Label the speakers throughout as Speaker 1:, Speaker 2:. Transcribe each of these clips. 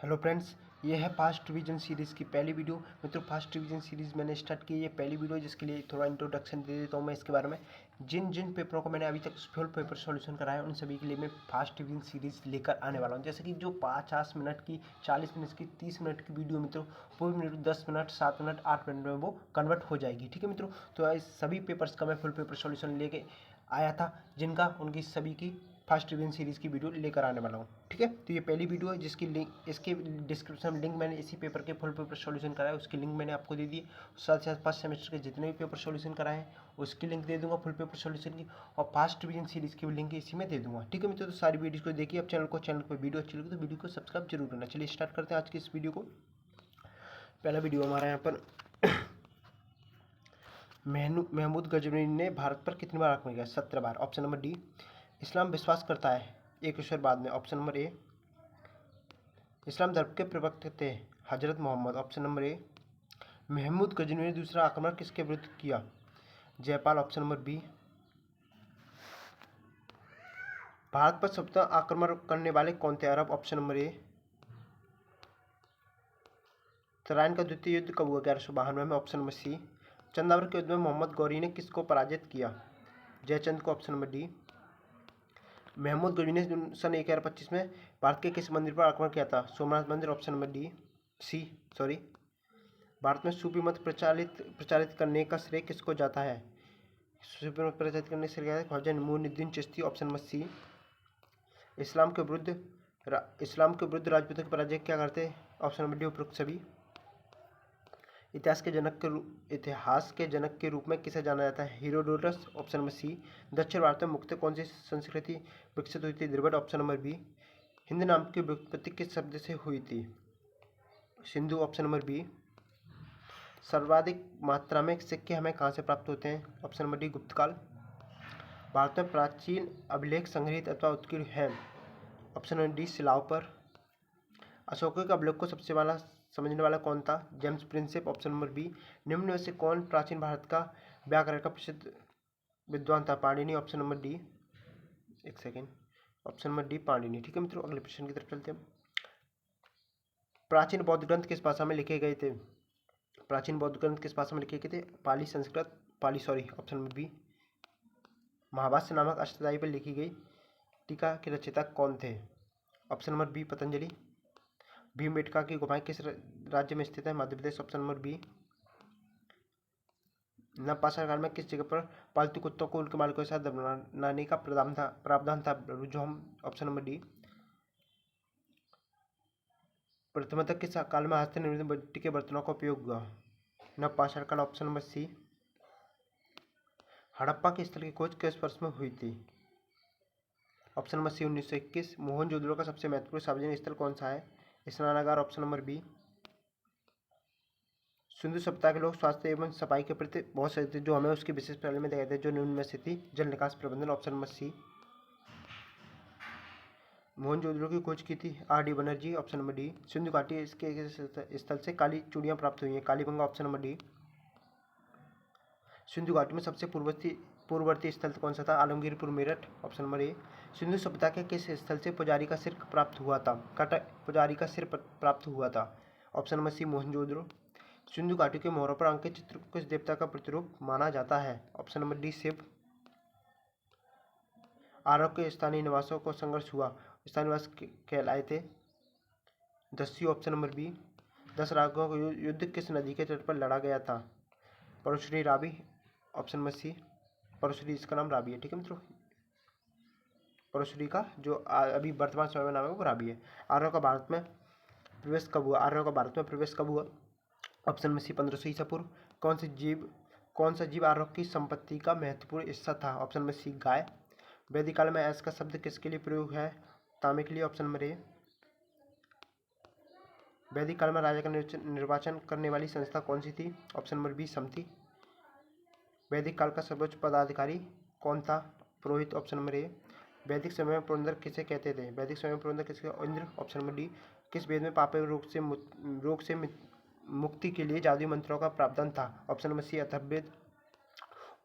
Speaker 1: Hello friends, ये है fast revision series की पहली वीडियो। मित्रों, फास्ट रिवीजन सीरीज़ मैंने स्टार्ट की, ये पहली वीडियो जिसके लिए थोड़ा इंट्रोडक्शन दे देता हूँ मैं इसके बारे में। जिन जिन पेपरों को मैंने अभी तक फुल पेपर सॉल्यूशन कराया है उन सभी के लिए मैं फास्ट रिवीजन सीरीज़ लेकर आने वाला हूँ। जैसे कि जो 50 मिनट की, 40 मिनट की, 30 मिनट की वीडियो मित्रों पूरी मिनट 10 मिनट, 7 मिनट, 8 मिनट में वो कन्वर्ट हो जाएगी। ठीक है मित्रों, तो इस सभी पेपर्स का मैं फुल पेपर सॉल्यूशन लेके आया था, जिनका उनकी सभी की फास्ट रिवीजन सीरीज़ की वीडियो लेकर आने वाला हूँ। ठीक है, तो ये पहली वीडियो है जिसकी लिंक, इसके डिस्क्रिप्शन में लिंक मैंने इसी पेपर के फुल पेपर सॉल्यूशन कराया है उसकी लिंक मैंने आपको दे दी। साथ ही साथ फर्स्ट सेमेस्टर के जितने भी पेपर सॉल्यूशन कराए हैं उसकी लिंक दे दूंगा फुल पेपर सॉल्यूशन की, और फास्ट रिवीजन सीरीज़ की भी लिंक इसी में दे दूंगा। ठीक है मित्रों, तो सारी वीडियोज़ को देखिए। अब चैनल पर वीडियो अच्छी लगी तो वीडियो को सब्सक्राइब जरूर करना। चलिए स्टार्ट करते हैं आज की इस वीडियो को। पहला वीडियो हमारा यहाँ पर महमूद गजनवी ने भारत पर कितनी बार आक्रमण किया? 17 बार। Option number D. इस्लाम विश्वास करता है एक ईश्वर बाद में। ऑप्शन नंबर ए। इस्लाम धर्म के प्रवक्ता थे हजरत Mohammad. Option number A. Mahmud Ghaznavi ने दूसरा आक्रमण किसके विरुद्ध किया? Jaipal. Option number B. Bharat पर सबसे आक्रमण करने वाले कौन थे? अरब। Option number A. तराइन का द्वितीय युद्ध कब हुआ? 1192 में। ऑप्शन नंबर सी। चंदावर के युद्ध में मोहम्मद गौरी ने किसको पराजित किया? जयचंद को। Option number D. Mahmud Ghaznavi ने सन 1125 में भारत के किस मंदिर पर आक्रमण किया था? सोमनाथ मंदिर। Option number D C sorry. Bharat में सूफी मत प्रचारित करने का श्रेय किसको जाता है? सूफी मत प्रचारित करने का श्रेय Khwaja Moinuddin Chishti. Option number C. इस्लाम के विरुद्ध राजपूतों की पराजय क्या करते? ऑप्शन नंबर डी उपरोक्त सभी। इतिहास के जनक के रूप में किसे जाना जाता है? हेरोडोटस। Option number C. दक्षिण भारत में मुख्यतः कौन सी संस्कृति विकसित हुई थी? Dravid. Option number B. Hind नाम की व्युत्पत्ति किस शब्द से हुई थी? सिंधु। Option number B. सर्वाधिक मात्रा में सिक्के हमें कहाँ से प्राप्त होते हैं? ऑप्शन नंबर डी गुप्तकाल। भारत में प्राचीन अभिलेख संग्रहित अथवा उत्कीर्ण है? ऑप्शन नंबर डी शिलाओं पर। अशोक के अभिलेख को सबसे वाला समझने वाला कौन था? James Prinsep. Option number B. निम्न में से कौन प्राचीन भारत का व्याकरण का प्रसिद्ध विद्वान था? पाणिनि। Option number D. एक second. Option number D Panini. ठीक है मित्रों, अगले प्रश्न की तरफ चलते हैं। प्राचीन बौद्ध ग्रंथ किस भाषा में लिखे गए थे? प्राचीन बौद्ध ग्रंथ किस भाषा में लिखे गए थे? Pali, Sanskrit, option number B. Mahabhashya नामक अष्टधाई पर लिखी गई टीका के रचयिता कौन थे? Option number B Patanjali. Bhimbetka की गुफाएं किस राज्य में स्थित है? Madhya Pradesh. Option number B. नवपाषाण काल में किस जगह पर पालतू कुत्तों को उनके मालिकों के साथ दफनाने का प्रावधान था? रुजोम। Option number D. प्रथमतः किस काल में हस्त निर्मित मिट्टी के बर्तनों का उपयोग हुआ? नवपाषाण काल। ऑप्शन नंबर सी। हड़प्पा के स्थल की खोज किस वर्ष में हुई थी? ऑप्शन नंबर सी 1921। मोहनजोदड़ो का सबसे महत्वपूर्ण सार्वजनिक स्थल कौन सा है? स्नानागार। Option number B. सिंधु सभ्यता के लोग स्वास्थ्य एवं सफाई के प्रति बहुत सजग थे, जो हमें उसकी विशेष प्रणाली में दिखाई दे, जो निम्न में से थी? जल निकास प्रबंधन। Option number C. मोहनजोदड़ो की खोज की थी R D Banerjee. Option number D. Sindhu घाटी इसके स्थल से काली चूड़ियां प्राप्त हुई हैं? Kalibangan. Option number D. Sindhu घाटी में सबसे पूर्ववर्ती स्थल कौन सा था? Alamgirpur, Meerut. Option number A. Sindhu सभ्यता के किस स्थल से पुजारी का सिर प्राप्त हुआ था? पुजारी का सिर प्राप्त हुआ था? Option number C Mohenjodaro. Sindhu घाटी के मोहरों पर अंकित चित्र को किस देवता का प्रतिरूप माना जाता है? Option number D Shiva. आर्यों के स्थानीय निवासों को संघर्ष हुआ, स्थानीय निवास कहलाए थे? दस्यु। Option number B. 10 राजाओं का युद्ध किस नदी के तट पर लड़ा गया था? Parushni, Ravi. Option number C. Parushni, इसका नाम रावी है। ठीक है मित्रों, परशुरी का जो अभी वर्तमान समय में नाम है वो रावी है। आर्यों का भारत में प्रवेश कब हुआ? ऑप्शन में सी 1500 ईसा पूर्व। कौन सा जीव आर्यों की संपत्ति का महत्वपूर्ण हिस्सा था? ऑप्शन में सी गाय। वैदिक काल में ऐस का शब्द किसके लिए प्रयोग है? तांबे के लिए। Option number A. वैदिक काल में राजा का निर्वाचन करने वाली संस्था कौन सी थी? Option number B Samiti. वैदिक काल का सर्वोच्च पदाधिकारी कौन था? पुरोहित। Option number A. वैदिक समय में पुरंदर किसे कहते थे? इंद्र। Option number D. किस वेद में पाप एवं रोग से मुक्ति के लिए जादुई मंत्रों का प्रावधान था? Option number C Atharvaveda.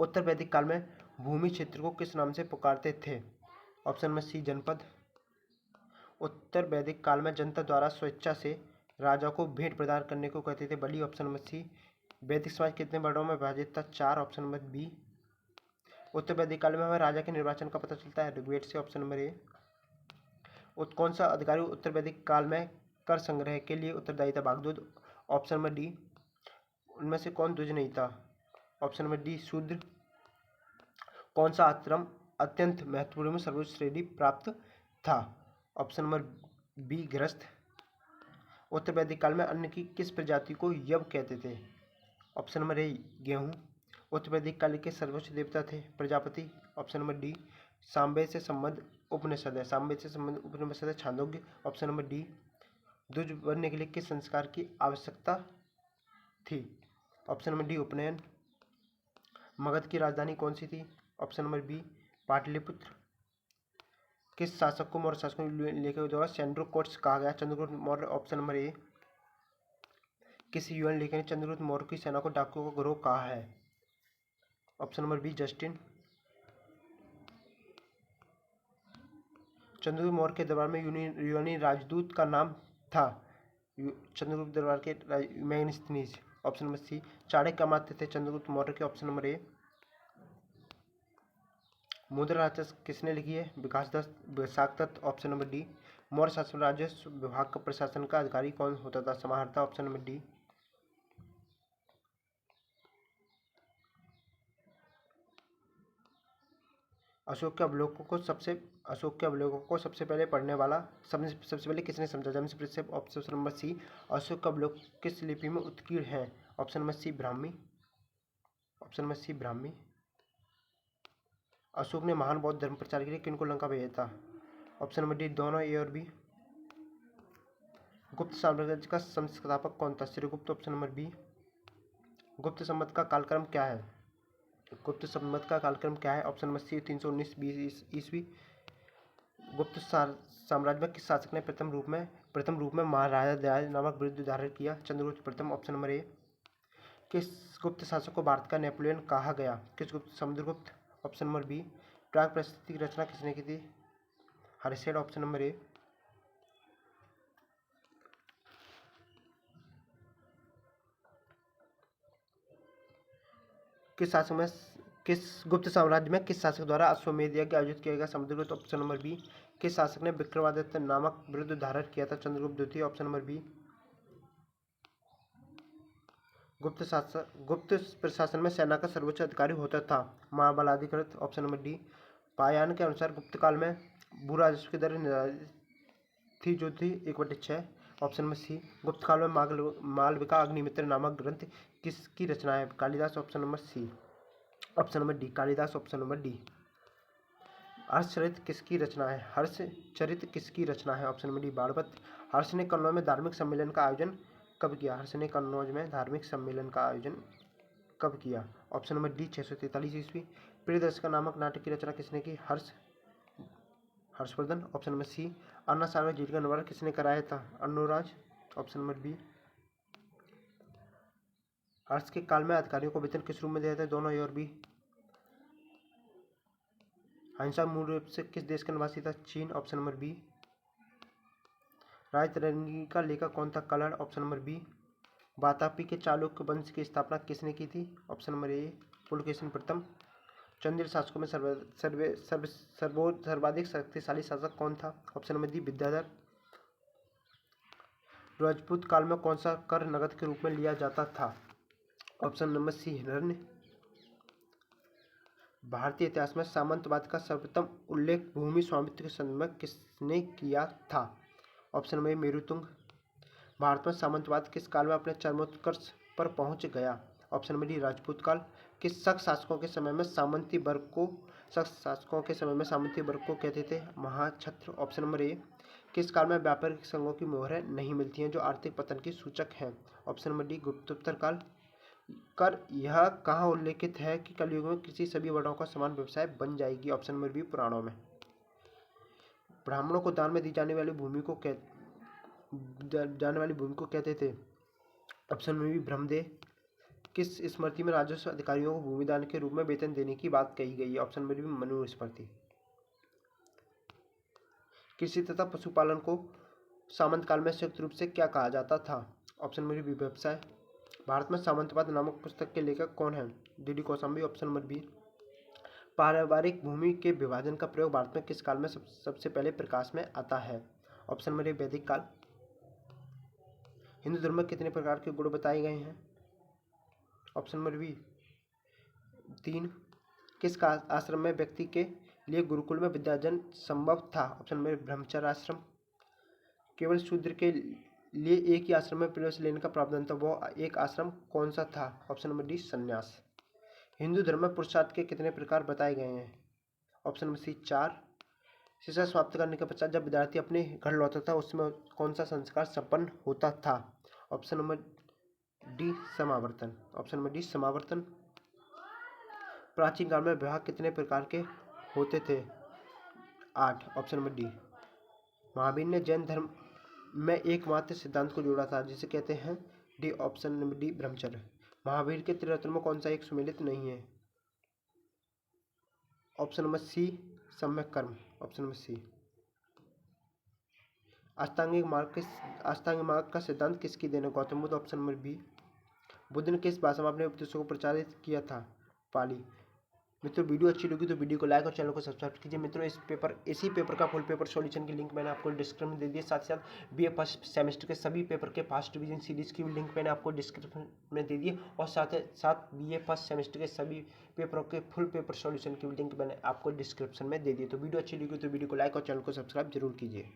Speaker 1: उत्तर वैदिक काल में भूमि क्षेत्र को किस नाम से पुकारते थे? ऑप्शन नंबर सी जनपद। उत्तर वैदिक काल में जनता द्वारा स्वेच्छा से राजा को भेंट प्रदान करने को कहते थे बलि। ऑप्शन नंबर सी। वैदिक समाज कितने वर्णों में विभाजित था? 4। Option number B. उत्तर वैदिक काल में हमें राजा के निर्वाचन का पता चलता है ऋग्वेद से। ऑप्शन नंबर ए। कौन सा अधिकारी उत्तर वैदिक काल में कर संग्रह के लिए उत्तरदायी था? बागदूत। Option number D. उनमें से कौन द्विज नहीं था? ऑप्शन नंबर डी शूद्र। कौन सा आश्रम अत्यंत महत्वपूर्ण में सर्वोच्च श्रेणी प्राप्त था? ऑप्शन नंबर बी गृहस्थ। उत्तर वैदिक काल में अन्न की किस प्रजाति को यव कहते थे? ऑप्शन नंबर ए गेहूं। उत्तर वैदिक काल के सर्वोच्च देवता थे Prajapati. Option number D Samaveda से संबंध उपनिषद है। सामवेद से संबंध उपनिषद है छांदोग्य। ऑप्शन नंबर डी द्विज बनने के लिए किस संस्कार की आवश्यकता थी? ऑप्शन नंबर डी उपनयन। मगध की राजधानी कौन सी थी? Option number B Pataliputra. किस शासक को मौर्य शासकों की लेखक द्वारा चंद्रगुप्त कहा गया? Chandragupta Maurya. Option number A. किस यूएन लेखक ने चंद्रगुप्त मौर्य की सेना को डाकुओं का गिरोह कहा है? Option number B Justin. Chandragupta Maurya के दरबार में यूनानी राजदूत का नाम था? चंद्रगुप्त दरबार के Megasthenes. Option number C. Chanakya अमात्य थे चंद्रगुप्त मौर्य के। Option number A. मुद्रा राजस्व किसने लिखी है? Vishakhadatta. Option number D. Maurya शासन राजस्व विभाग का प्रशासन का अधिकारी कौन होता था? समाहर्ता। Option number D. अशोक के अवलोकन को सबसे पहले पढ़ने वाला सबसे पहले किसने समझा? James Prinsep. Option number C. Ashoka का अवलोकन किस लिपि में उत्कीर्ण है? Option number C Brahmi. Option number C Brahmi. Ashoka ने महान बौद्ध धर्म प्रचार के लिए किनको लंका भेजा था? ऑप्शन नंबर डी दोनों ए और बी। गुप्त साम्राज्य का संस्थापक कौन था? Shrigupta. Option number B. Gupta संवत का कालक्रम क्या है? गुप्त संवत का कालक्रम क्या है? ऑप्शन नंबर सी 319 ईस्वी। गुप्त साम्राज्य में किस शासक ने प्रथम रूप में महाराजा दयाल नामक बिरुद धारण किया? चंद्रगुप्त प्रथम। Option number A. किस गुप्त शासक को भारत का नेपोलियन कहा गया? किस गुप्त? समुद्रगुप्त। Option number B. प्राग प्रस्थिति की रचना किसने की थी? हर्षेड। Option number A. किस गुप्त साम्राज्य में किस शासक द्वारा अश्वमेध यज्ञ आयोजित किया गया? समुद्रगुप्त। Option number B. किस शासक ने विक्रमादित्य नामक बिरुद धारण किया था? चंद्रगुप्त द्वितीय। Option number B. गुप्त प्रशासन में सेना का सर्वोच्च अधिकारी होता था? महाबलाधिकृत। Option number D. पायान के अनुसार गुप्त काल में भू राजस्व की दर निर्धारित थी जो थी 1/6। Option number C. गुप्त काल में मालविका अग्निमित्र नामक ग्रंथ किसकी रचना है? Kalidas. Option number C. Option number D Kalidas. Option number D. Harshacharita किसकी रचना है? हर्षचरित किसकी रचना है? Option number D Banabhatta. Harsha ने कन्नौज में धार्मिक सम्मेलन का आयोजन कब किया? हर्ष ने कन्नौज में धार्मिक सम्मेलन का आयोजन कब किया? ऑप्शन नंबर डी 643 ईस्वी। प्रियदर्शिका नामक नाटक की रचना किसने की? Harshavardhana. Option number C. Anasagar झील का निर्माण किसने कराया था? Anuraj. Option number B. Harsha के काल में अधिकारियों को वेतन किस रूप में दिया था? दोनों ए और बी। अहिंसा मूल रूप से किस देश का निवासी था? चीन। Option number B. राजतरंगी का लेखक कौन था? Kalhana. Option number B. Vatapi के चालुक्य वंश की स्थापना किसने की थी? ऑप्शन नंबर ए पुलकेशिन प्रथम। चंदेल शासकों में सर्वाधिक शक्तिशाली शासक कौन था? Option number D Vidyadhar. Rajput काल में कौन सा कर नगद के रूप में लिया जाता था? ऑप्शन नंबर सी हिरण्य। भारतीय इतिहास में सामंतवाद का सर्वप्रथम उल्लेख भूमि स्वामित्व के संदर्भ में किसने किया था? ऑप्शन नंबर ए मेरुतुंग। भारत में सामंतवाद किस काल में अपने चरमोत्कर्ष पर पहुंच गया? ऑप्शन नंबर डी राजपूत काल। किस शक शासकों के समय में सामंती वर्ग को कहते थे? महाक्षत्र। Option number A. किस काल में व्यापारिक संघों की मोहरें नहीं मिलती हैं जो आर्थिक पतन की सूचक हैं? ऑप्शन नंबर डी गुप्तोत्तर काल। यह कहाँ उल्लेखित है कि कलयुग में किसी सभी वर्णों का समान व्यवसाय बन जाएगी? ऑप्शन नंबर बी पुराणों में। ब्राह्मणों को दान में दी जाने वाली भूमि को कहते थे? Option number B Brahmadeva. किस स्मृति में राजस्व अधिकारियों को भूमिदान के रूप में वेतन देने की बात कही गई है? ऑप्शन नंबर बी मनु स्मृति। कृषि तथा पशुपालन को सामंत काल में संयुक्त रूप से क्या कहा जाता था? ऑप्शन नंबर बी व्यवसाय। भारत में सामंतवाद नामक पुस्तक के लेखक कौन है? D Kosambi. Option number B. पारिवारिक भूमि के विभाजन का प्रयोग भारत में किस काल में सबसे पहले प्रकाश में आता है? ऑप्शन नंबर ए वैदिक काल। हिंदू धर्म में कितने प्रकार के गुण बताए गए हैं? Option number B 3। किस आश्रम में व्यक्ति के लिए गुरुकुल में विद्यार्जन संभव था? ऑप्शन नंबर ब्रह्मचर्य आश्रम। केवल शूद्र के लिए एक ही आश्रम में प्रवेश लेने का प्रावधान था, वो एक आश्रम कौन सा था? ऑप्शन नंबर डी संन्यास। हिंदू धर्म में पुरुषार्थ के कितने प्रकार बताए गए हैं? Option number C 4। शिक्षा समाप्त करने के पश्चात जब विद्यार्थी अपने घर लौटता था उसमें कौन सा संस्कार संपन्न होता था? ऑप्शन नंबर डी समावर्तन। ऑप्शन नंबर डी समावर्तन। प्राचीन काल में विवाह कितने प्रकार के होते थे? 8। Option number D. महावीर ने जैन धर्म में एकमात्र सिद्धांत को जोड़ा था जिसे कहते हैं? डी। ऑप्शन नंबर डी ब्रह्मचर्य। महावीर के त्रिरत्नों में कौन सा एक सुमेलित नहीं है? ऑप्शन नंबर सी सम्यक कर्म। ऑप्शन नंबर सी। अष्टांगिक मार्ग का सिद्धांत किसकी देन है? Gautam Buddha. Option number B. Buddha ने किस भाषा में अपने उपदेशों को प्रचारित किया था? पाली। मित्रों वीडियो अच्छी लगी तो वीडियो को लाइक और चैनल को सब्सक्राइब कीजिए। मित्रों इसी पेपर का फुल पेपर सॉल्यूशन की लिंक मैंने आपको डिस्क्रिप्शन में दे दिया। साथ ही साथ बीए फर्स्ट सेमेस्टर के सभी पेपर के फर्स्ट डिवीजन सीरीज की लिंक मैंने आपको डिस्क्रिप्शन में दे दी और साथ ही साथ बीए फर्स्ट सेमेस्टर के सभी पेपरों के फुल पेपर सॉल्यूशन की लिंक मैंने आपको डिस्क्रिप्शन में दे दी। तो वीडियो अच्छी लगी तो वीडियो को लाइक और चैनल को सब्सक्राइब जरूर कीजिए।